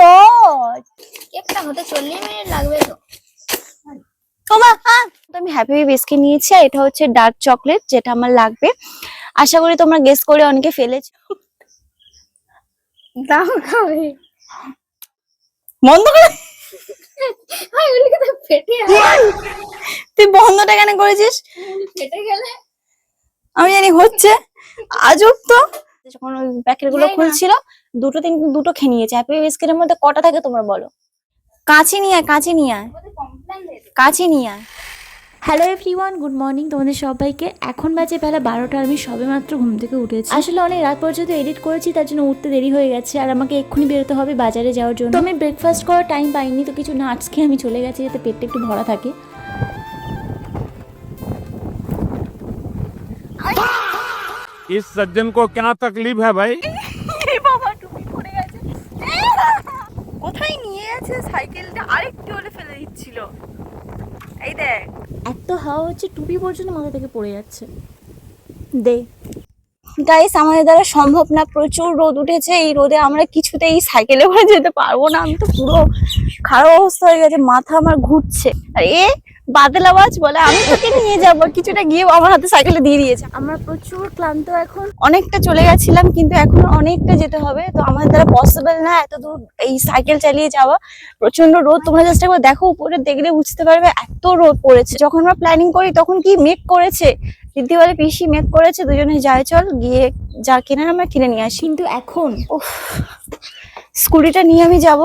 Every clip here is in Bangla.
গড, কেকটা হতে 40 মিনিট লাগবে তো। ওমা, তো আমি হ্যাপি বিস্কিট নিয়েছি, আর এটা হচ্ছে ডার্ক চকলেট, যেটা আমার লাগবে। আশা করি তোমরা গেস করে অনেকে ফেলেছো। দাও খাবে, বন্ধ করে। তুই বন্ধটা কেন করেছিস? ফেটে গেলে আমি জানি হচ্ছে আজব তো। যখন ওই প্যাকেট গুলো খুলছিল, দুটো খেয়ে নিয়েছে। হ্যাপি বিস্কিটের মধ্যে কটা থাকে তোমরা বলো? কাছে নিয়ে আয়, কাছে নিয়ে আয়, কাছে নিয়ে আয়। হ্যালো এভরিওয়ান, গুড মর্নিং তোমাদের সবাইকে। এখন বাজে বেলা 12টা, আমি সবে মাত্র ঘুম থেকে উঠেছি। আসলে অনেক রাত পর্যন্ত এডিট করেছি, তার জন্য উঠতে দেরি হয়ে গেছে, আর আমাকে এক্ষুনি বেরোতে হবে বাজারে যাওয়ার জন্য। তো আমি ব্রেকফাস্ট করার টাইম পাইনি, তো কিছু নাটস খেয়ে আমি চলে গেছি, যাতে পেটটা একটু ভরা থাকে। इस सज्जन को क्या तकलीफ है भाई? বাবা টুপি পড়ে গেছে। কোথায় নিয়ে গেছে সাইকেলটা? আরেকটু হলে ফেলে দিচ্ছিল। এই দেখ, এত হাওয়া হচ্ছে, টুপি পর্যন্ত মাথা থেকে পড়ে যাচ্ছে। দে গাইস, আমাদের দ্বারা সম্ভব না, প্রচুর রোদ উঠেছে। এই রোদে আমরা কিছুতেই সাইকেলে করে যেতে পারবো না। আমি তো পুরো খারাপ অবস্থা হয়ে গেছে, মাথা আমার ঘুরছে। আর এ বাদল আওয়াজ বলে আমি তোকে নিয়ে যাবো, কিছুটা গিয়ে আমার হাতে সাইকেলে দিয়ে দিয়েছে। আমরা প্রচুর ক্লান্ত এখন। অনেকটা চলে গেছিলাম, কিন্তু এখনো অনেকটা যেতে হবে। তো আমার দ্বারা পসিবল না এত দূর এই সাইকেল চালিয়ে যাওয়া। প্রচন্ড রোদ, তোমরা জাস্ট একবার দেখো, উপরে দেখলে বুঝতে পারবে এত রোদ পড়েছে। যখন আমরা প্ল্যানিং করি তখন কি মেঘ করেছে, দিদি বলে পিসি মেঘ করেছে, দুজনে যাই চল, গিয়ে যা কেনার আমরা কিনে নিয়ে আসি। কিন্তু এখন স্কুটিটা নিয়ে আমি যাব,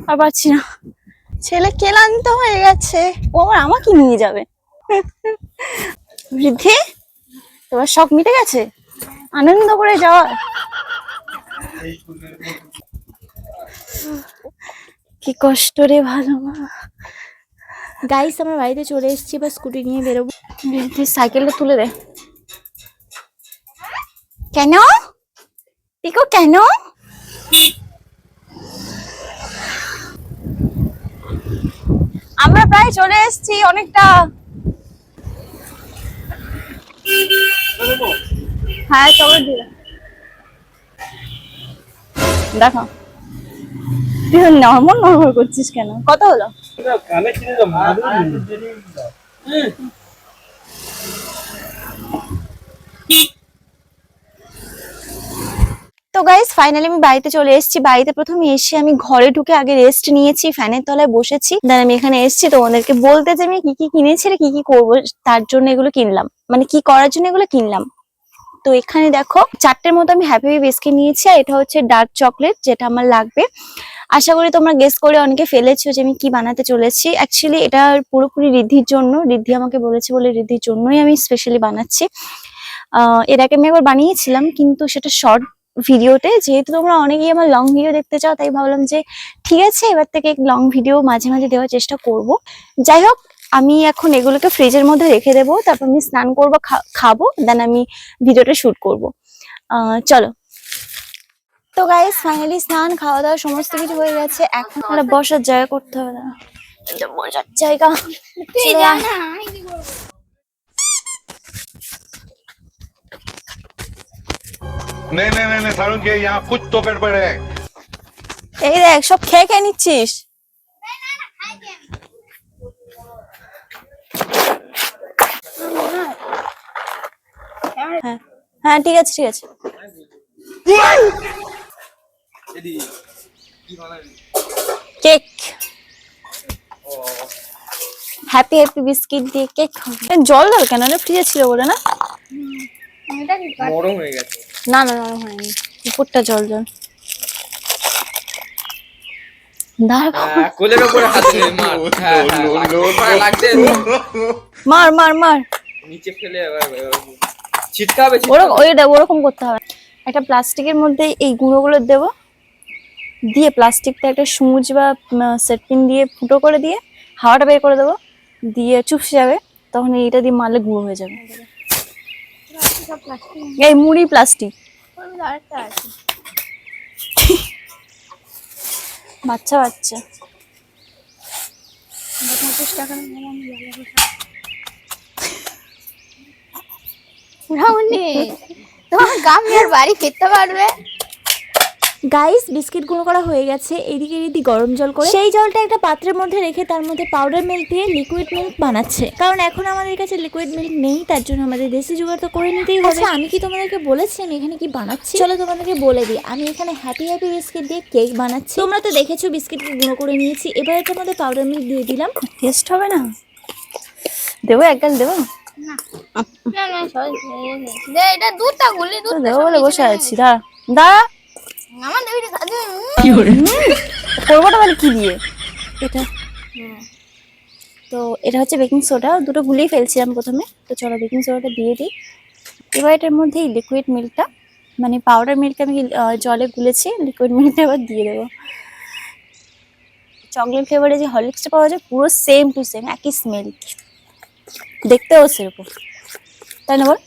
আর পারছি না, ছেলে ক্লান্ত হয়ে গেছে, ও আবার আমাকে নিয়ে যাবে। বৃদ্ধি, তোমার শখ মিটে গেছে আনন্দ করে যাওয়ার? কি কষ্ট রে ভালো মা। গাইস, আমরা বাড়িতে চলে এসেছি, বা স্কুটি নিয়ে বেরোবো। বৃদ্ধি সাইকেলটা তুলে দে। কেন পিকো, কেন? আমরা প্রায় চলে এসেছি, অনেকটা। হ্যাঁ চলো দিলে দেখো, তুই নর্মাল নর্মাল করছিস কেন? কত হলো? তো গাইস, ফাইনালি আমি বাড়িতে চলে এসেছি। বাড়িতে প্রথমে এসে আমি ঘরে ঢুকে আগে রেস্ট নিয়েছি, ফ্যানের তলায় বসেছি। দেন আমি এখানে এসেছি তোমাদেরকে বলতে যে আমি কি কি কিনেছি, কি কি করবো তার জন্য এগুলো কিনলাম, মানে কি করার জন্য এগুলো কিনলাম। তো এখানে দেখো 4টের মতো আমি হ্যাপি বিস্কিট নিয়েছি, আর এটা হচ্ছে ডার্ক চকলেট, যেটা আমার লাগবে। আশা করি তোমরা গেস করে অনেকে ফেলেছো যে আমি কি বানাতে চলেছি। অ্যাকচুয়ালি এটা পুরোপুরি রিদ্ধির জন্য, রিদ্ধি আমাকে বলেছে বলে রিদ্ধির জন্যই আমি স্পেশালি বানাচ্ছি। এর আগে আমি একবার বানিয়েছিলাম, কিন্তু সেটা শর্ট ভিডিওতে। যেহেতু তোমরা অনেকেই আমার লং ভিডিও দেখতে চাও, তাই ভাবলাম যে ঠিক আছে, এবার থেকে লং ভিডিও মাঝে মাঝে দেওয়ার চেষ্টা করব। যাই হোক, আমি এখন এগুলোকে ফ্রিজের মধ্যে রেখে দেবো, তারপর আমি স্নান করবো, খাবো, দেন আমি ভিডিওটা শুট করবো। চলো। তো গাইস, ফাইনালি স্নান খাওয়া দাওয়া সমস্ত কিছু হয়ে গেছে। এখন একটা বসার জায়গা করতে হবে না, বসার জায়গা। नहीं नहीं नहीं नहीं सारुण के यहाँ कुछ तो गड़बड़ है। এই দেখ, সব খেয়ে খেয়ে নিচ্ছিস। হ্যাঁ হ্যাঁ, ঠিক আছে ঠিক আছে। কেক, হ্যাপি হ্যাপি বিস্কিট দিয়ে কেক খাবো। জল দাও কেন রে? ফ্রিজে ছিল বলে না? নরম হয়ে গেছে। না না, নরম হয়নি, উপরটা জল জল। কোলের উপরে হাত দিয়ে মার। হ্যাঁ, লাগছে। মার মার মার, নিচে ফেলে ছিটকাবে। ওরকম করতে হবে। একটা প্লাস্টিকের মধ্যে এই গুঁড়োগুলো দেবো, দিয়ে প্লাস্টিকটা একটা সুচ বা সেটপিন দিয়ে ফুটো করে দিয়ে হাওয়াটা বের করে দেবো, দিয়ে চুপসে যাবে। তখন এইটা দিয়ে মারলে গুঁড়ো হয়ে যাবে। এই মুড়ি প্লাস্টিক, বাচ্চা বাচ্চা। তোমার গ্রামের বাড়ি ফিরতে পারবে? গাইস বিস্কিট গুঁড়ো করা হয়ে গেছে, এদিকে রীতি গরম জল করে সেই জলটা একটা পাত্রের মধ্যে রেখে তার মধ্যে পাউডার মিল্ক দিয়ে লিকুইড মিল্ক বানাচ্ছে। কারণ এখন আমাদের কাছে লিকুইড মিল্ক নেই, তার জন্য আমাদের দেশি জোগাড় তো করে নিতেই হবে। আচ্ছা আমি কি তোমাদেরকে বলেছি আমি এখানে কি বানাচ্ছি? চলো তোমাদেরকে বলে দিই। আমি এখানে হ্যাপি হ্যাপি বিস্কিট দিয়ে কেক বানাচ্ছি। তোমরা তো দেখেছো বিস্কিটকে গুঁড়ো করে নিয়েছি, এবার এটার মধ্যে পাউডার মিল্ক দিয়ে দিলাম। টেস্ট হবে না? দেবো এক গাল দেবো? না না দে এটা দুধটা গুলি তো দুধ দেবো বলে বসে আছি। দাঁড়া দাঁড়া, আমার দেবি খাবে করবোটা তাহলে কি দিয়ে? এটা তো এটা হচ্ছে বেকিং সোডা, দুটো গুলিয়ে ফেলছিলাম প্রথমে, তো চলো বেকিং সোডাটা দিয়ে দিই। এবার এটার মধ্যে লিকুইড মিল্কটা মানে পাউডার মিল্ক আমি জলে গুলেছি, লিকুইড মিল্কটা এবার দিয়ে দেবো। চকলেট ফ্লেভারে যে হরলিক্সটা পাওয়া যায় পুরো সেম টু সেম একই স্মেল, দেখতেও সেরকম, তাই না বল?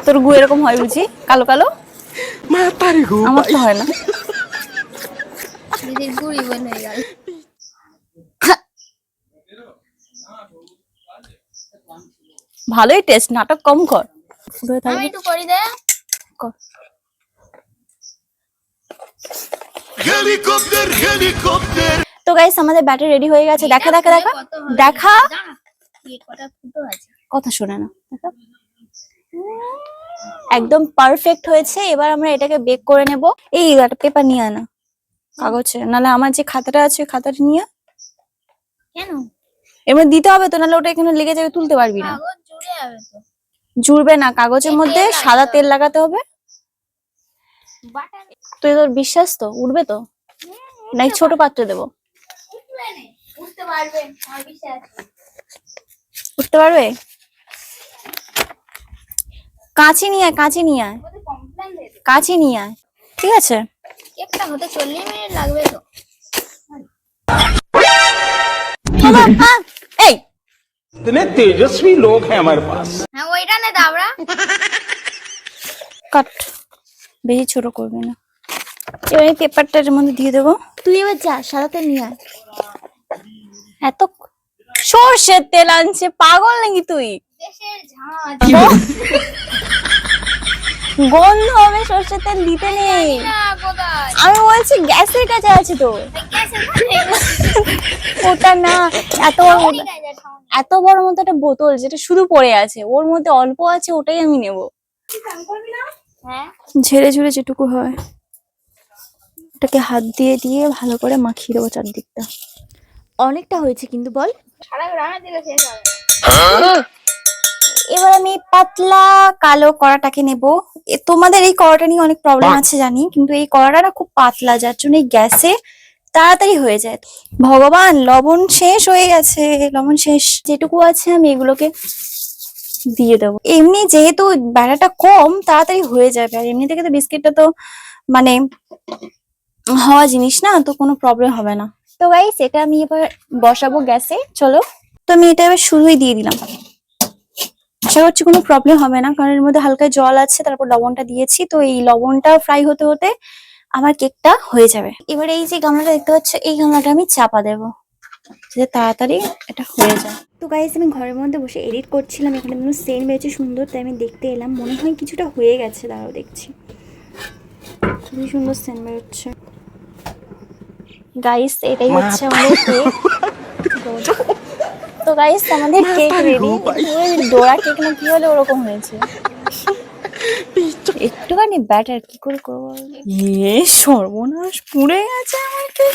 তোর গু এরকম হয় বুঝি কালো কালো? আমার তো হয় না। দিদির গুড়ি বন হয়ে গেল। ভালোই টেস্ট, নাটক কম কর। আমি একটু করি দে। কর। তো গাইস আমাদের ব্যাটার রেডি হয়ে গেছে। দেখা দেখা দেখা দেখা, কটা ফুটো আছে কথা শোনে না, দেখা। একদম পারফেক্ট হয়েছে। এবার আমরা এটাকে বেক করে নেব। এই একটা পেপার নিয়ে আনা, কাগজে, নাহলে আমার যে খাতাটা আছে ওই খাতাটা নিয়ে। কেন এর মধ্যে দিতে হবে তো, নাহলে ওটা এখানে লেগে যাবে, তুলতে পারবি না। কাগজ জুড়ে যাবে তো। জুড়বে না, কাগজের মধ্যে সাদা তেল লাগাতে হবে। বাটার তুই তোর বিশ্বাস তো উঠবে তো, না এই ছোট পাত্রে দেবো? উঠবে না, উঠতে পারবে আমার বিশ্বাস আছে। উঠতে পারবে? কাঁচি নিয়ে আয়, কাঁচি নিয়ে আয়, ওদের কমপ্লেন দে দে। কাঁচি নিয়ে আয়, ঠিক আছে? কেকটা হতে 40 মিনিট লাগবে তো। এই इतने तेजस्वी लोग हैं हमारे पास। হ্যাঁ ওইটা নে দাবড়া। কাট, বেশি ছোট করবে না। এবার এই পেপারটার মধ্যে দিয়ে দেবো। তুই এবার যা সাদা তেল নিয়ে আয়। এত সর্ষের তেল আনছে, পাগল নাকি তুই? দেশের ঝাঁজ গন্ধ হবে, সর্ষের তেল দিতে নেই। না কোথায় আমি বলছি গ্যাসের কাছে আছে তো। গ্যাসে ওটা না, এত বড় মতো, এত বড় মতো একটা বোতল যেটা শুধু পড়ে আছে, ওর মধ্যে অল্প আছে, ওটাই আমি নেব। হ্যাঁ ঝেড়ে ঝুড়ে যেটুকু হয় ওটাকে হাত দিয়ে দিয়ে ভালো করে মাখিয়ে দেবো চারদিকটা। অনেকটা হয়েছে কিন্তু বল। সারা গ্রামে দিলে শেষ হবে। এবার আমি পাতলা কালো কড়াটাকে নেব। তোমাদের এই কড়াটা নিয়ে অনেক প্রবলেম আছে জানি, কিন্তু এই কড়াটা না খুব পাতলা, যার জন্য এই গ্যাসে তাড়াতাড়ি হয়ে যায়। ভগবান, লবণ শেষ হয়ে গেছে, লবণ শেষ। যেটুকু আছে আমি এগুলোকে দিয়ে দেবো। এমনি যেহেতু বেড়াটা কম তাড়াতাড়ি হয়ে যাবে, আর এমনি থেকে তো বিস্কিটটা তো মানে হওয়া জিনিস না, তো কোনো প্রবলেম হবে না। তো গাইস এটা আমি এবার বসাবো গ্যাসে। চলো, তো আমি এটা এবার শুরুই দিয়ে দিলাম। আশা করছি কোনো প্রবলেম হবে না, কারণ এর মধ্যে হালকা জল আছে, তারপর লবণটা দিয়েছি, তো এই লবণটা ফ্রাই হতে হতে আমার কেকটা হয়ে যাবে। এবার এই যে গামলাটা দেখতে পাচ্ছ, এই গামলাটা আমি চাপা দেবো যাতে তাড়াতাড়ি এটা হয়ে যায়। তো গাইস আমি ঘরের মধ্যে বসে এডিট করছিলাম, এখানে কোনো সেন্ট বেরিয়েছে সুন্দর, তাই আমি দেখতে এলাম। মনে হয় কিছুটা হয়ে গেছে, দাঁড়াও দেখছি। খুবই সুন্দর সেন্ট বেরোচ্ছে। গাইস এটাই হচ্ছে আমাদের কেক। তো গাইস আমাদের কেক রেডি। ডোরা কেক না কি হলে ওরকম হয়েছে। একটুখানি ব্যাটার কি করে করবো? এ সর্বনাশ, পুড়ে গেছে আমার কেক।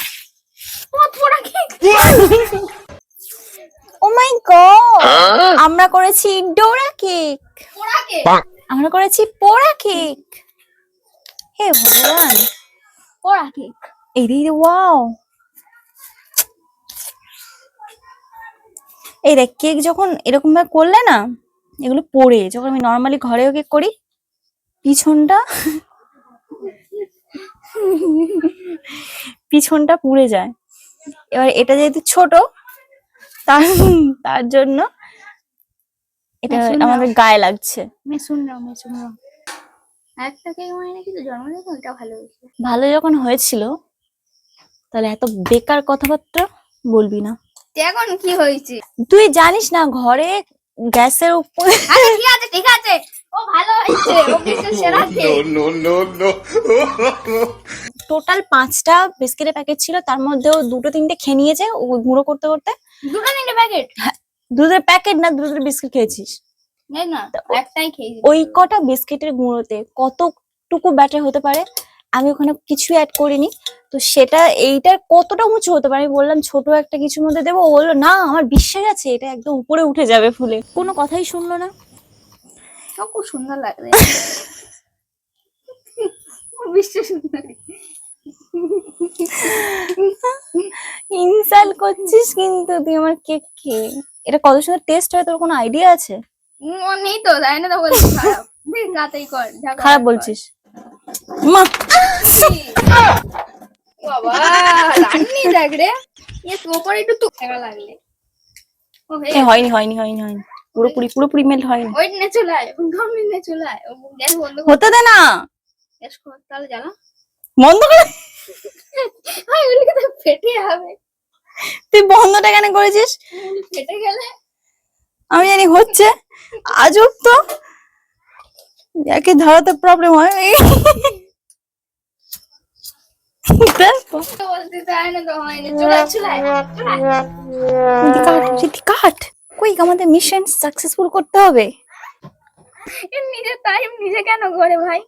ও মাই গড, আমরা করেছি ডোরা কেক, পোড়াকে আমরা করেছি পোড়া কেক। হে ভগবান, পোড়া কেক এই দিদি ওয়াও। এই দেখ, কেক যখন এরকম ভাবে করলে না, এগুলো পড়ে, যখন আমি নর্মালি ঘরেও কেক করি, পিছনটা পিছনটা পুড়ে যায়। এবার এটা যেহেতু ছোট, তার তার জন্য এটা আমাদের গায়ে লাগছে। मैं सुन रहा हूँ একটা কেক মানে নাকি তো জন্মদিন ওটা ভালো হয়েছে। ভালো যখন হয়েছিল, তাহলে এত বেকার কথাবার্তা বলবি না। এখন কি হয়েছে? তুই জানিস না ঘরে গ্যাসের উপর আরে ঠিক আছে ঠিক আছে, ও ভালো হয়েছে, ও বিস্কুট সেরা খেয়ে। টোটাল 5টা বিস্কিটের প্যাকেট ছিল, তার মধ্যেও 2-3টে খেয়ে নিয়েছে ও গুঁড়ো করতে করতে। দুটো তিনটে প্যাকেট? দুধের প্যাকেট না, দুধের বিস্কিট খেয়েছিস। এই না, একটাই খেয়েছি। ওই কটা বিস্কিটের গুঁড়োতে কতটুকু ব্যাটার হতে পারে, আমি ওখানে কিছু অ্যাড করিনি। তো সেটা এইটার কতটা উঁচু হতে পারে, আমি বললাম ছোট একটা কিছুর মধ্যে দেবো, ও বললো না আমার বিশ্বাস আছে এটা একদম উপরে উঠে যাবে ফুলে। কোনো কথাই শুনলো না। ও খুব সুন্দর লাগবে। বিশ্ব সুন্দর। ইনসাল্ট করছিস কিন্তু তুই আমার কেক খেয়ে। এটা কত সুন্দর টেস্ট হয় তোর কোনো আইডিয়া আছে? ও নেই তো, তাই না, তো বলছি খারাপ। দেখ গাতেই কর, যা করার খারাপ কর। বলছিস মা। বাবা রান্নি দেখ রে, এর ওপরে একটু তো খেলা লাগলে। ও হে, হয়নি হয়নি হয়নি হয়নি, পুরোপুরি মেল্ট হয়নি। ওই নে চলে আয়, ঘামনি নে চলে আয়। ও গ্যাস বন্ধ কর, হতে দে না, গ্যাস কর, তাহলে জ্বালা। বন্ধ করে। হাই, ওগুলোকে তো ফেটে যাবে। তুই বন্ধটা কেন করেছিস? ওগুলো ফেটে গেলে আমি জানি হচ্ছে, আজব তো, একে ধরাতে প্রবলেম হয়। দেখো তো বলতে চায় না, তো হয়নি। চলে আয়, চলে আয়, চলে আয়। কাট কই, আমাদের মিশন সাকসেসফুল করতে হবে। এর নিজের টাইম নিজে কেন করে ভাই?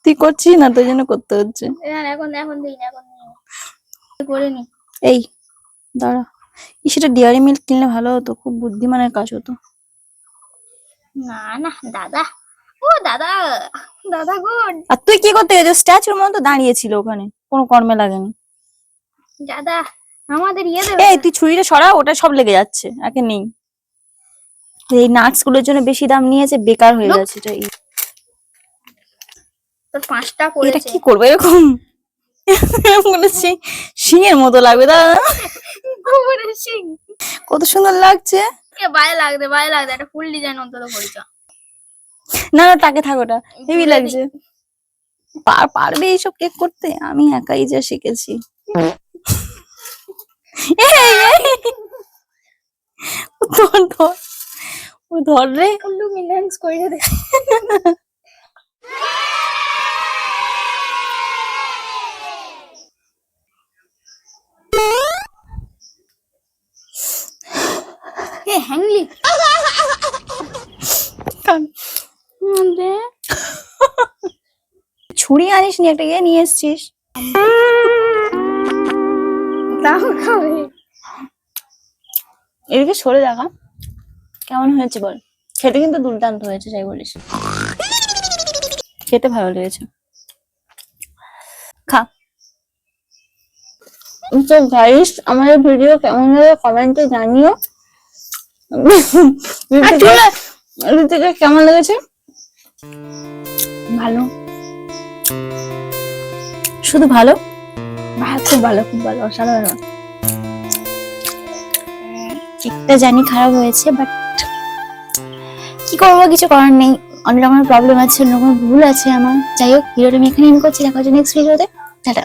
তুই করছিস না, তোর জন্য করতে হচ্ছে। এখন এখন দিই না, এখন দিই না। করে নি। এই দাঁড়া, সেটা ডেয়ারি মিল্ক কিনলে ভালো হতো, খুব বুদ্ধিমানের কাজ হতো। না না দাদা, ও দাদা, দাদা গুড। আর তুই কি করতে গেছিস? স্ট্যাচুর মতো দাঁড়িয়েছিল ওখানে, কোনো কর্মে লাগেনি। দাদা আমাদের ইয়ে দেবে। এই তুই ছুরিটা সরা, ওটা সব লেগে যাচ্ছে, একে নেই। এই নাটস গুলোর জন্য বেশি দাম নিয়েছে, বেকার হয়ে লোক। যাচ্ছে এটা। তোর 5টা এটা করেছে। কি করবো এরকম? বলেছি সিংহের মতো লাগবে, দাদা গোবরের শিং। কত সুন্দর লাগছে। এ বাইরে লাগবে, বাইরে লাগবে, একটা ফুল ডিজাইন অন্তত করিস। না না, তাকে থাক, ওটা হেভি লাগছে। পারবে এইসব কেক করতে? আমি একাই যা শিখেছি। এই, ধর ধর, ও ধর রে। লুমিনেন্স কইরে দে। এ হ্যাংলি ছুরি আনিস নি, একটা ইয়ে নিয়ে এসছিস। দাও খাবে। এদিকে সরে দেখা কেমন হয়েছে বল। খেতে কিন্তু দুর্দান্ত হয়েছে, যাই বলিস, খেতে ভালো লেগেছে, খা। তো গাইস, আমাদের ভিডিও কেমন লাগে কমেন্টে জানিও। ঋতিকা কেমন লেগেছে? ভালো, শুধু ভালো? খুব ভালো, খুব ভালো, অসাধারণ। কেকটা জানি খারাপ হয়েছে, বাট কি করবো, কিছু করার নেই। অনেক রকমের প্রবলেম আছে, অনেক রকমের ভুল আছে আমার। যাই হোক, ভিডিওটা আমি এখানে এন্ড করছি, দেখা হচ্ছে নেক্সট ভিডিওতে। টাটা।